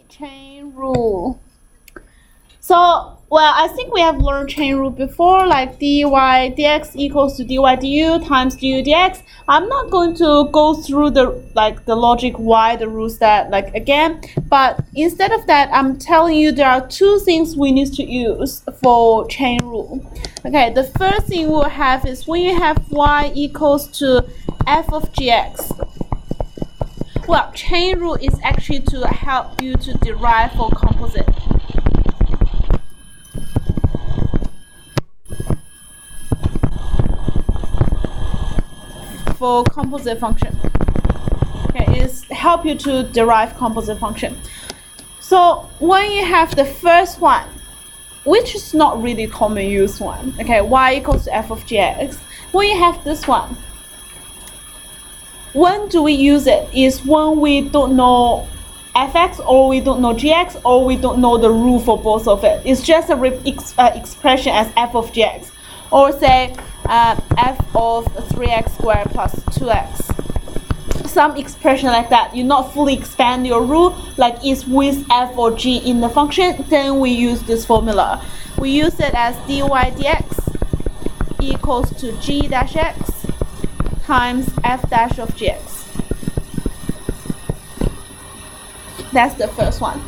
Chain rule. So, well, I think we have learned chain rule before, like dy dx equals to dy du times du dx. I'm not going to go through the logic why the rules that again, but instead of that, I'm telling you there are two things we need to use for chain rule. Okay, the first thing we'll have is when you have y equals to f of gx. Well, chain rule is actually to help you to derive for composite. For composite function. Okay, is help you to derive composite function. So when you have the first one, which is not really common use one, okay, y equals to f of gx. When you have this one, when do we use it? Is when we don't know fx, or we don't know gx, or we don't know the rule for both of it. It's just a expression as f of gx, or say f of 3x squared plus 2x. Some expression like that. You not fully expand your rule, like is with f or g in the function, then we use this formula. We use it as dy dx equals to g dash x times f dash of gx. That's the first one.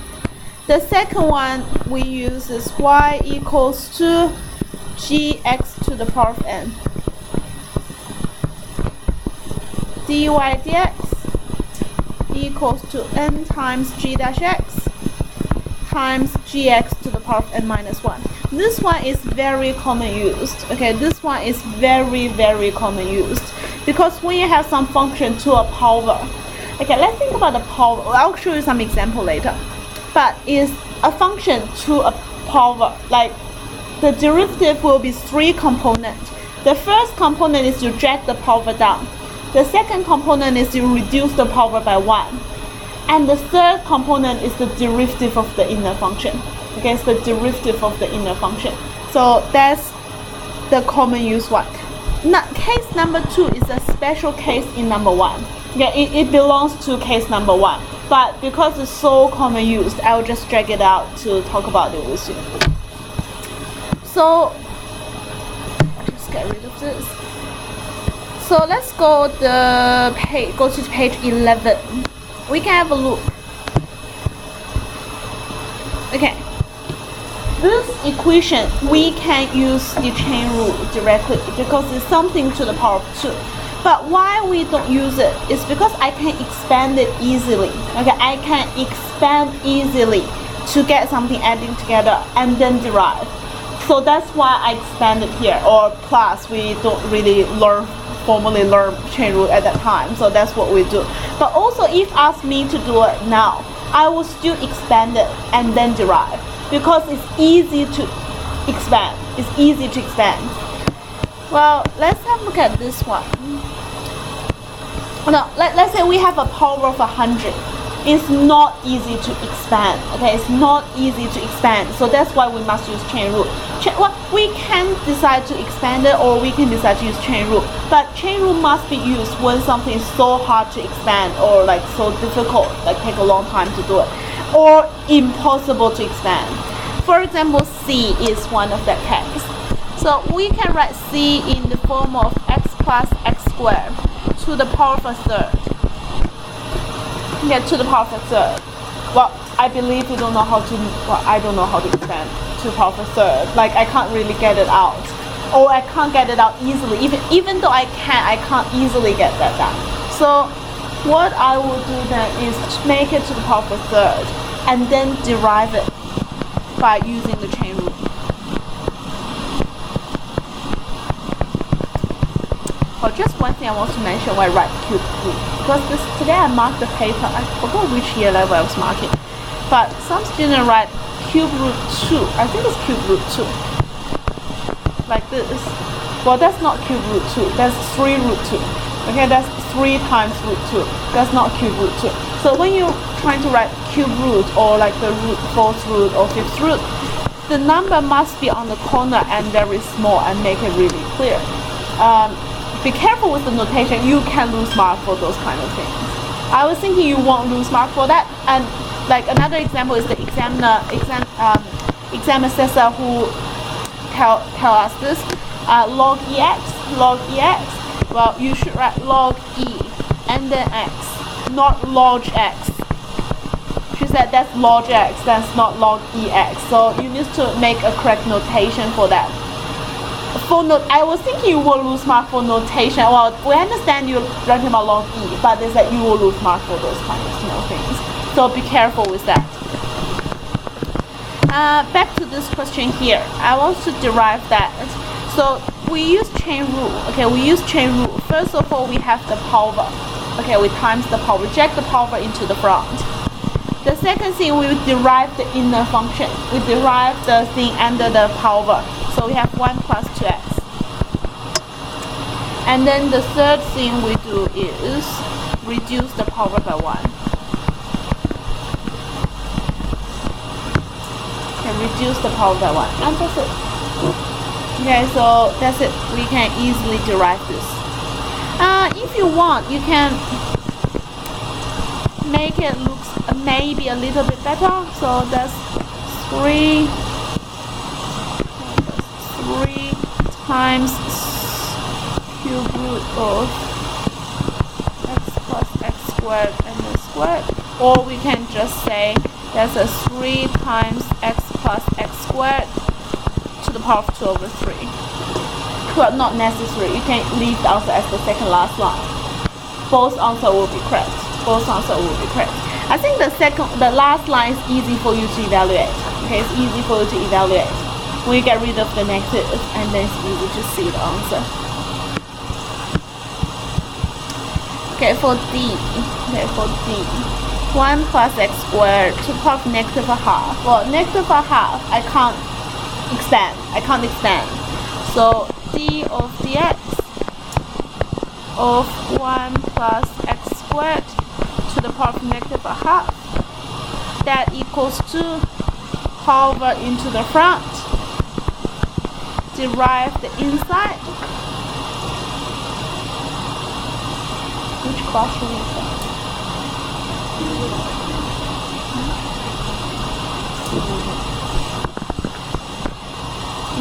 The second one we use is y equals to gx to the power of n. dy dx equals to n times g dash x times gx to the power of n minus 1. This one is very common used. Okay, this one is very common used, because when you have some function to a power, okay, let's think about the power. I'll show you some example later. But is a function to a power, like the derivative will be 3 components. The first component is to drag the power down. The second component is to reduce the power by 1. And the third component is the derivative of the inner function. Okay, it's the derivative of the inner function. So that's the common use one. Now, case number 2 is a special case in number 1. Yeah, it belongs to case number 1. But because it's so common used, I'll just drag it out to talk about it with you. So, just get rid of this. So let's go to page 11. We can have a look. Okay. This equation, we can use the chain rule directly because it's something to the power of 2. But why we don't use it is because I can expand it easily. Okay, I can expand easily to get something adding together and then derive. So that's why I expand it here. Or plus, we don't really formally learn chain rule at that time. So that's what we do. But also, if ask me to do it now, I will still expand it and then derive, because it's easy to expand. It's easy to expand. Well, let's have a look at this one. Now, let's say we have a power of 100. It's not easy to expand. Okay, it's not easy to expand. So that's why we must use chain rule. Well, we can decide to expand it, or we can decide to use chain rule. But chain rule must be used when something is so hard to expand, or like so difficult, like take a long time to do it, or impossible to expand. For example, C is one of that case. So we can write C in the form of x plus x squared to the power of a third. Yeah, to the power of a third. Well, I believe you don't know how to, well, I don't know how to expand to the power of a third. Like, I can't really get it out. Or I can't get it out easily. Even though I can't easily get that down. So what I will do then is make it to the power of a third and then derive it by using the chain rule. Oh, just one thing I want to mention when I write cube root, because today I marked the paper. I forgot which year level I was marking, but some students write cube root 2. I think it's cube root 2, like this. Well, that's not cube root 2. That's 3 root 2. Okay, that's 3 times root 2. That's not cube root 2. So when you're trying to write cube root, or like the root 4th root or 5th root, the number must be on the corner and very small, and make it really clear. Be careful with the notation. You can lose mark for those kind of things. I was thinking you won't lose mark for that, and like another example is the exam assessor who tell us this. Log ex, well, you should write log e and then x, not log x. She said that's log x, that's not log ex. So you need to make a correct notation for that. I was thinking you will lose mark for notation. Well, we understand you're writing about log e, but they said you will lose mark for those kind of things. So be careful with that. Back to this question here. I want to derive that. So we use chain rule. Okay, we use chain rule. First of all, we have the power. Okay, we times the power, reject the power into the front. The second thing, we derive the inner function. We derive the thing under the power. So we have 1 plus 2x. And then the third thing we do is reduce the power by 1. Okay, reduce the power by 1. And that's it. Okay, so that's it. We can easily derive this. If you want, you can make it look maybe a little bit better. So that's 3 times cube root of x plus x squared and then squared. Or we can just say that's a 3 times x plus x squared to the power of 2 over 3. Well, not necessary. You can leave the answer as the second last line. Both answer will be correct. I think the last line is easy for you to evaluate. Okay, it's easy for you to evaluate. When you get rid of the negative, and then it's easy to see the answer. Okay, for D. 1 plus x squared to the power of negative a half. Well, negative a half, I can't extend. So d of dx of 1 plus x squared to the power of negative a half, that equals to power into the front, derive the inside. Which classroom is that?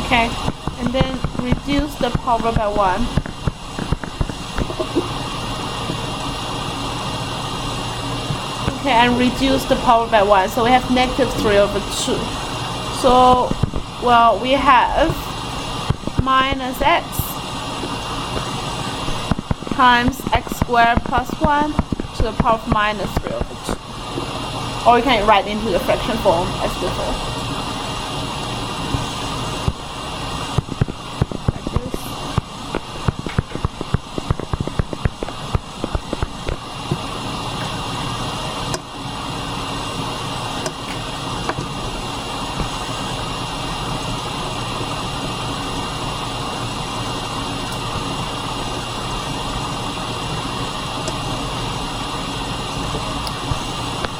Okay, and then reduce the power by 1. Okay, and reduce the power by 1. So we have negative 3 over 2. So, well, we have minus x times x squared plus 1 to the power of minus 3 over 2. Or you can write into the fraction form as before.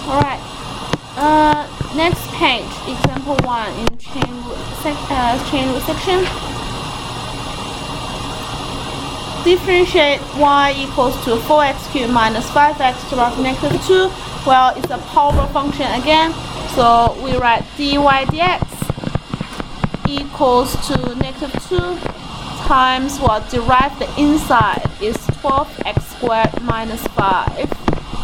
Alright, next page, example 1 in chain rule section. Differentiate y equals to 4x cubed minus 5x to the power of negative 2. Well, it's a power function again, so we write dy dx equals to negative 2 times what derive the inside is 12x squared minus 5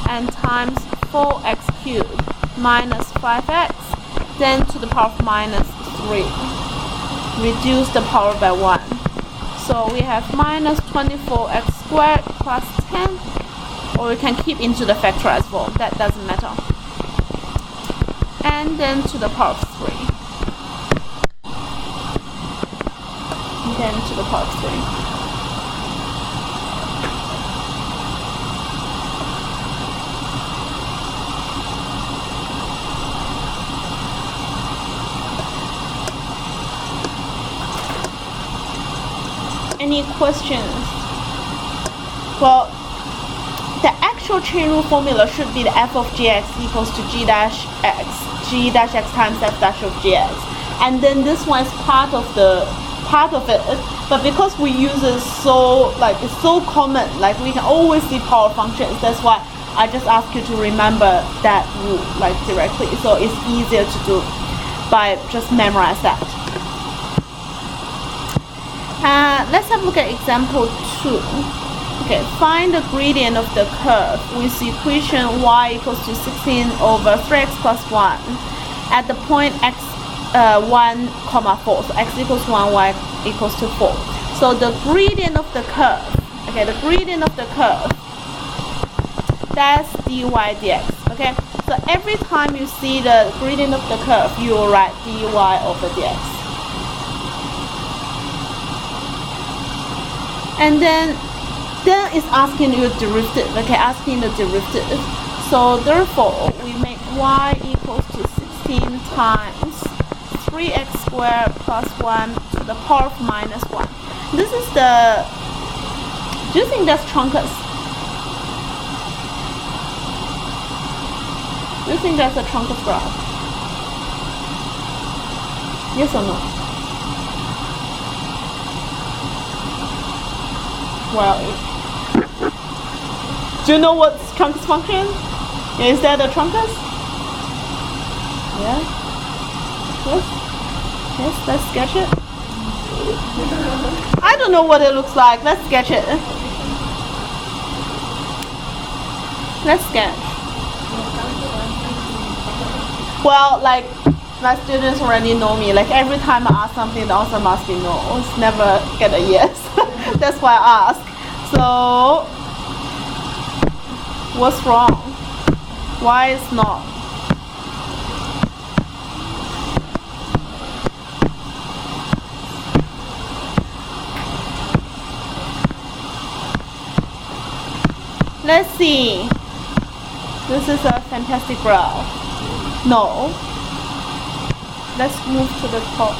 and times 4x cubed minus 5x, then to the power of minus 3. Reduce the power by 1. So we have minus 24x squared plus 10, or we can keep into the factorized form, that doesn't matter. And then to the power of 3. And then to the power of 3. Any questions? Well, the actual chain rule formula should be the f of gx equals to g dash x times f dash of gx, and then this one is part of it. But because we use it so it's so common, like we can always see power functions. That's why I just ask you to remember that rule like directly, so it's easier to do by just memorize that. Let's have a look at example 2. Okay, find the gradient of the curve with the equation y equals to 16 over 3x plus 1 at the point x 1, 4. So x equals 1, y equals to 4. So the gradient of the curve, okay, the gradient of the curve, that's dy dx, okay? So every time you see the gradient of the curve, you will write dy over dx. And then it's asking you derivative, okay, asking the derivative. So therefore, we make y equals to 16 times 3x squared plus 1 to the power of minus 1. This is the, do you think that's truncus? Do you think that's a truncus graph? Yes or no? Well, do you know what's truncus function? Is that a truncus? Yeah? Yes? Yes, let's sketch it. I don't know what it looks like. Let's sketch it. Let's sketch. Well, like, my students already know me. Like, every time I ask something, the answer must be no. It's never get a yes. That's why I ask. So, what's wrong? Why is not? Let's see. This is a fantastic graph. No. Let's move to the top.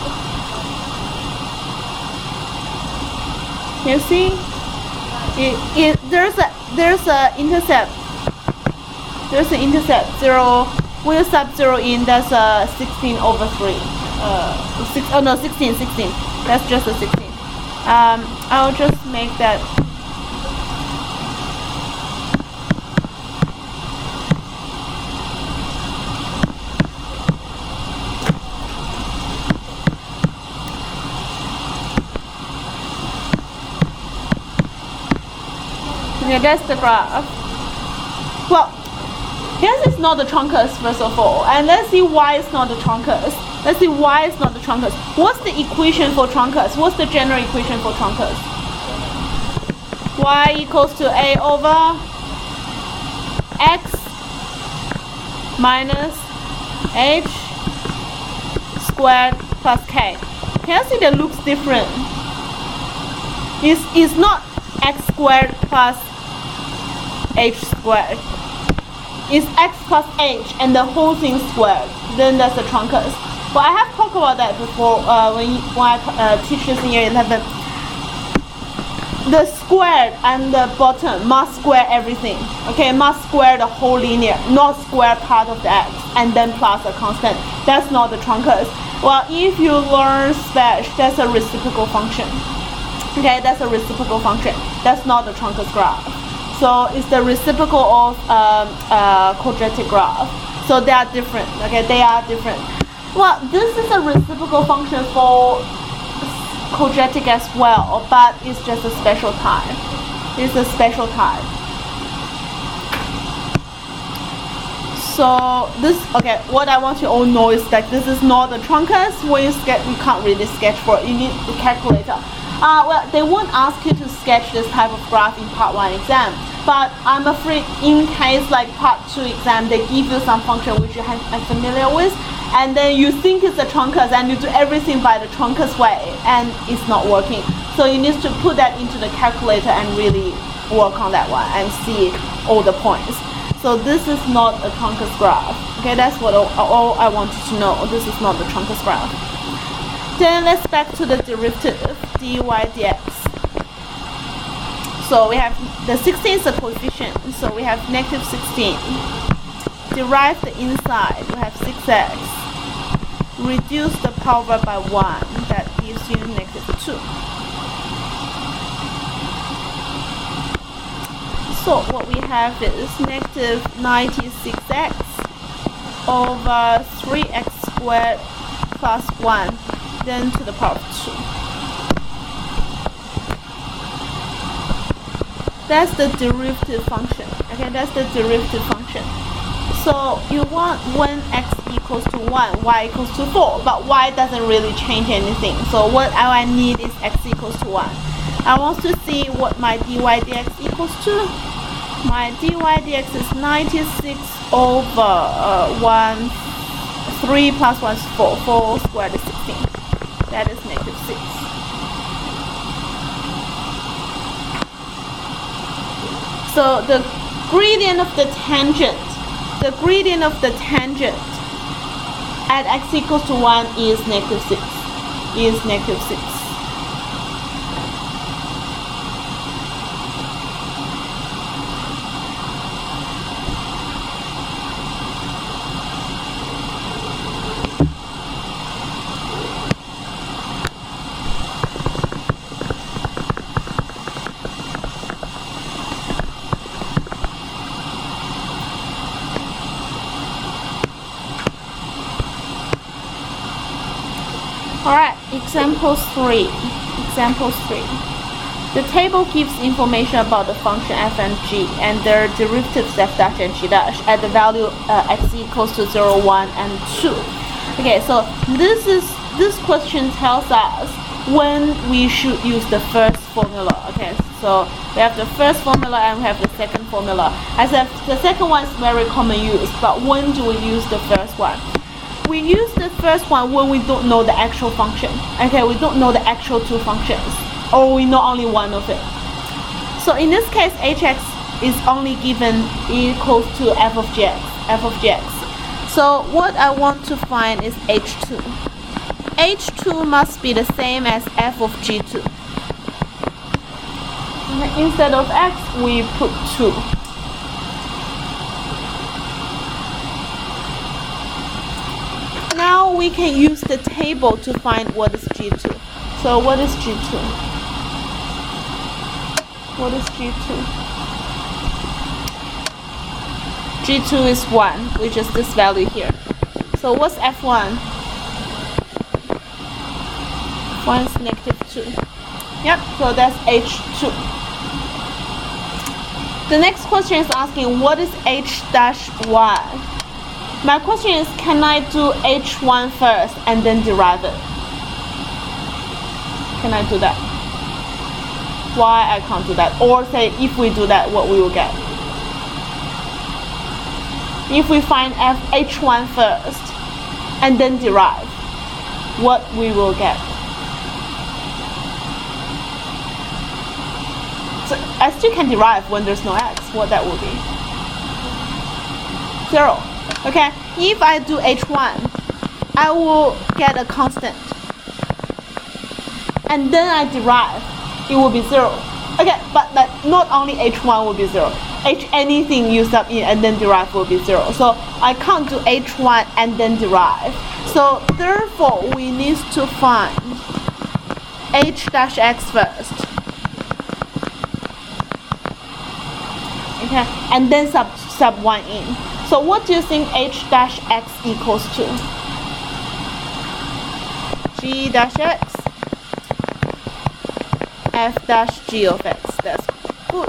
You see? There's a intercept. There's an intercept 0. When you sub 0 in, that's a 16 over 3. 16. That's just a 16. I'll just make that. Okay, that's the graph. Well, here's is not the truncus first of all, and let's see why it's not the truncus. Let's see why it's not the truncus. What's the equation for truncus? What's the general equation for truncus? Y equals to a over x minus h squared plus k. Can you see that looks different? It's not x squared plus h squared. It's x plus h and the whole thing squared. Then that's the truncus. But I have talked about that before when I teach this in year 11. The squared and the bottom must square everything. Okay, must square the whole linear, not square part of the x and then plus a constant. That's not the truncus. Well, if you learn spec, that's a reciprocal function. Okay, that's a reciprocal function. That's not the truncus graph. So it's the reciprocal of quadratic graph. So they are different. Okay, they are different. Well, this is a reciprocal function for quadratic as well, but it's just a special type. It's a special type. So this, okay, what I want you all know is that this is not the truncus. When you sketch, you can't really sketch for it. You need the calculator. Well, they won't ask you to sketch this type of graph in part 1 exam, but I'm afraid in case like part 2 exam, they give you some function which you are familiar with, and then you think it's a truncus and you do everything by the truncus way, and it's not working. So you need to put that into the calculator and really work on that one and see all the points. So this is not a truncus graph. Okay, that's what all I wanted to know. This is not the truncus graph. Then let's back to the derivative, dy dx. So we have the 16 is a coefficient, so we have negative 16. Derive the inside, we have 6x. Reduce the power by 1, that gives you negative 2. So what we have is negative 96x over 3x squared plus 1, then to the power of 2. That's the derivative function. Okay, that's the derivative function. So you want when x equals to 1, y equals to 4, but y doesn't really change anything. So what I need is x equals to 1. I want to see what my dy dx equals to. My dy dx is 96 over 3 plus 1 is 4. 4 squared is 16. That is negative 6. So the gradient of the tangent at x equals to 1 is negative 6. Alright, example 3. The table gives information about the function f and g and their derivatives f dash and g dash at the value x equals to 0, 1, and 2. Okay, so this question tells us when we should use the first formula. Okay, so we have the first formula and we have the second formula. As if the second one is very common use, but when do we use the first one? We use the first one when we don't know the actual function. Okay, we don't know the actual two functions, or we know only one of it. So in this case, hx is only given equals to f of gx. So what I want to find is h2. h2 must be the same as f of g2. And instead of x, we put 2. Now we can use the table to find what is G2. So what is G2? What is G2? G2 is 1, which is this value here. So what's F1? F1 is negative 2. Yep, so that's H2. The next question is asking what is H dash Y? My question is, can I do H1 first and then derive it? Can I do that? Why I can't do that? Or say, if we do that, what we will get? If we find H1 first and then derive, what we will get? So I still can derive when there's no x, what that will be? 0. Okay, if I do h1, I will get a constant. And then I derive, it will be 0. Okay, but not only h1 will be 0. Anything you sub in and then derive will be 0. So I can't do h1 and then derive. So therefore, we need to find h dash x first. Okay, and then sub 1 in. So what do you think h dash x equals to? G dash x f dash g of x. That's good.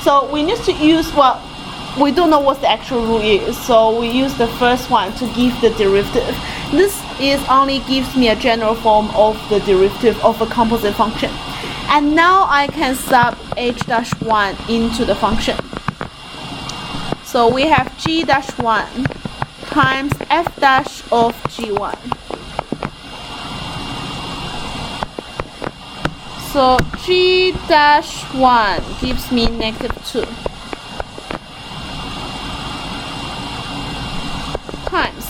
So we need to use what we don't know what the actual rule is. So we use the first one to give the derivative. This is only gives me a general form of the derivative of a composite function. And now I can sub h dash 1 into the function. So we have g dash 1 times f dash of g1. So g dash 1 gives me negative 2 times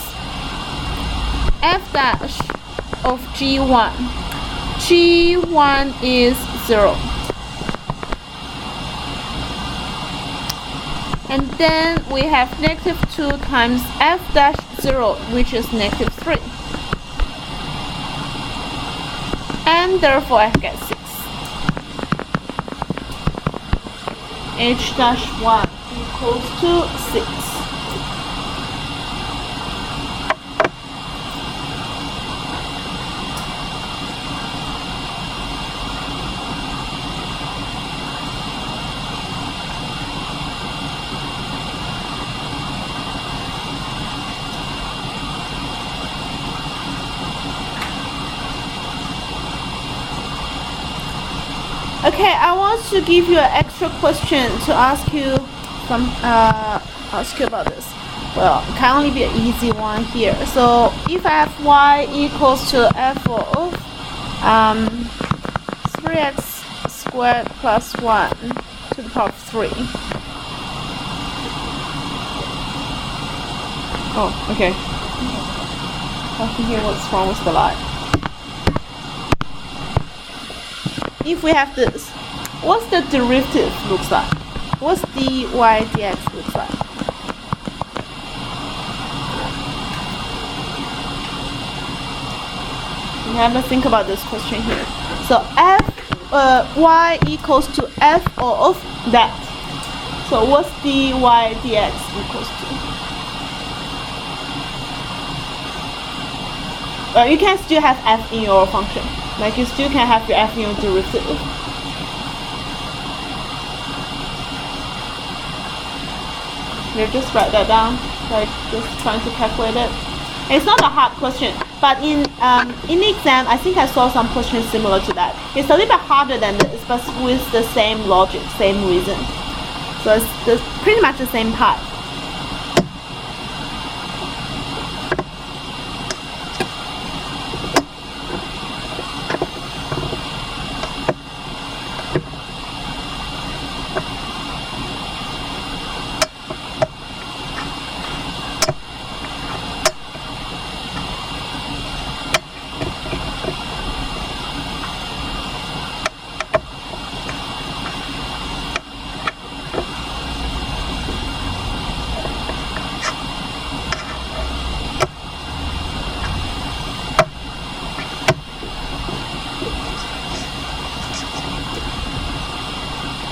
f dash of g1. g1 is 0. And then we have negative 2 times f dash 0, which is negative 3. And therefore I get 6. h dash 1 equals to 6. Okay, I want to give you an extra question to ask you about this. Well, it can only be an easy one here. So if fy equals to f of 3x squared plus 1 to the power of 3. Oh, okay. I can hear what's wrong with the light. If we have this, what's the derivative looks like? What's dy dx looks like? You have to think about this question here. So y equals to f of that. So what's dy dx equals to? You can still have f in your function. Like you still can have your f in your derivative. You just write that down, like just trying to calculate it. It's not a hard question, but in the exam, I think I saw some questions similar to that. It's a little bit harder than this, but with the same logic, same reason. So it's pretty much the same part.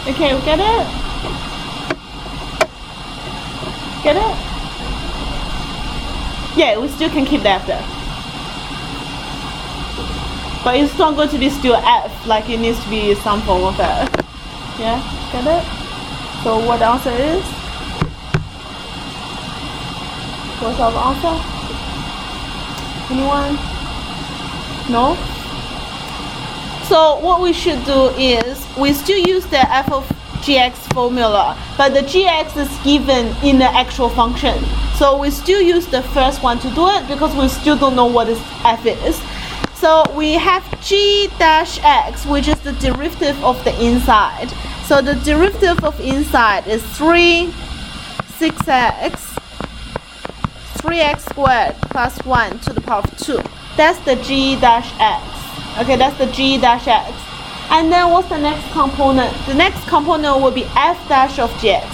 Okay, we get it? Get it? Yeah, we still can keep that there. But it's not going to be still f, like it needs to be some form of f. Yeah, get it? So what the answer is? What's our answer? Anyone? No? So what we should do is we still use the f of gx formula, but the gx is given in the actual function. So we still use the first one to do it because we still don't know what this f is. So we have g dash x, which is the derivative of the inside. So the derivative of inside is 3x squared plus 1 to the power of 2. That's the g dash x. Okay, that's the g dash x. And then what's the next component? The next component will be f dash of gx.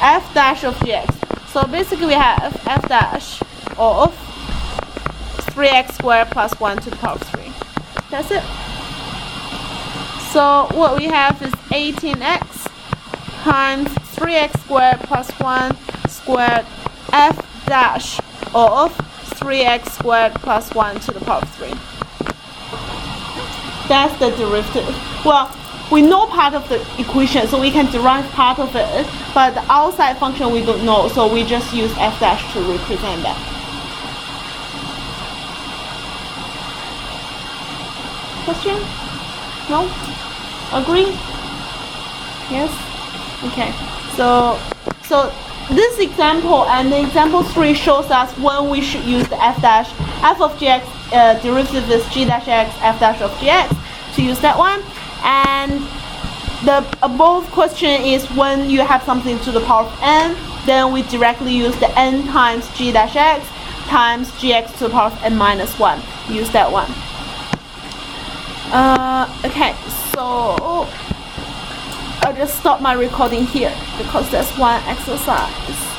F dash of gx. So basically we have f dash of 3x squared plus 1 to the power of 3. That's it. So what we have is 18x times 3x squared plus 1 squared f dash of 3x squared plus 1 to the power of 3. That's the derivative. Well, we know part of the equation, so we can derive part of it, but the outside function we don't know, so we just use f dash to represent that. Question? No? Agree? Yes? Okay. So this example and the example 3 shows us when we should use the f dash. F of gx derivative is g dash x, f dash of gx, to use that one. And the above question is when you have something to the power of n, then we directly use the n times g dash x times gx to the power of n minus 1. Use that one. Okay, so I'll just stop my recording here because there's one exercise.